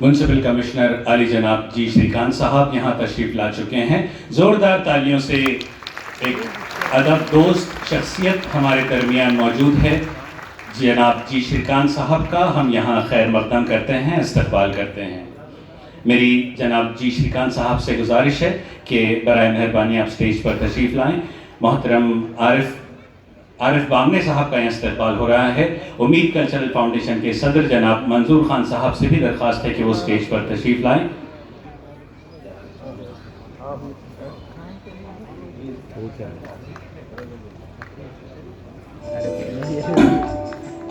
Municipal commissioner आली जनाब जी श्रीकांत साहब यहाँ तशरीफ ला चुके हैं। जोरदार तालियों से एक अदब दोस्त शख्सियत हमारे दरमियान मौजूद है। जनाब जी श्रीकांत साहब का हम यहाँ खैर मकदम करते हैं, इस्तकबाल करते हैं। मेरी जनाब जी श्रीकांत साहब से गुजारिश है कि बराए मेहरबानी आप स्टेज पर तशरीफ़ लाएँ। मोहतरम आरिफ बामने साहब का यहाँ इस्तकबाल हो रहा है। उम्मीद कल्चरल फाउंडेशन के सदर जनाब मंजूर खान साहब से भी दरख्वास्त है कि वो स्टेज पर तशरीफ़ लाएँ।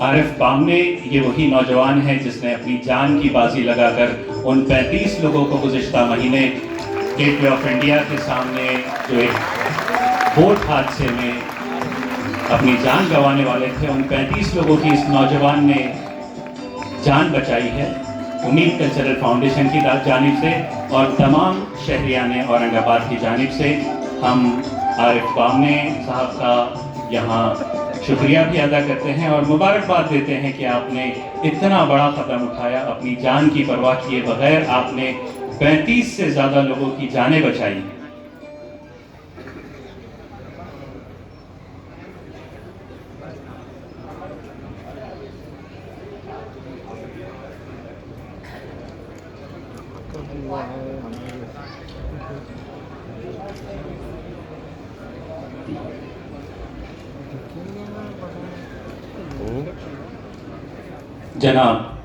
आरिफ बामने ये वही नौजवान है जिसने अपनी जान की बाजी लगाकर उन 35 लोगों को गुज़िश्ता महीने गेटवे ऑफ इंडिया के सामने जो एक बोट हादसे में अपनी जान गंवाने वाले थे, उन 35 लोगों की इस नौजवान ने जान बचाई है। उम्मीद कल्चरल फाउंडेशन की जानिब से और तमाम शहरियाने औरंगाबाद की जानिब से हम आरिफ बामने साहब का यहाँ शुक्रिया भी अदा करते हैं और मुबारकबाद देते हैं कि आपने इतना बड़ा कदम उठाया। अपनी जान की परवाह किए बगैर आपने 35 से ज़्यादा लोगों की जानें बचाई। जनाब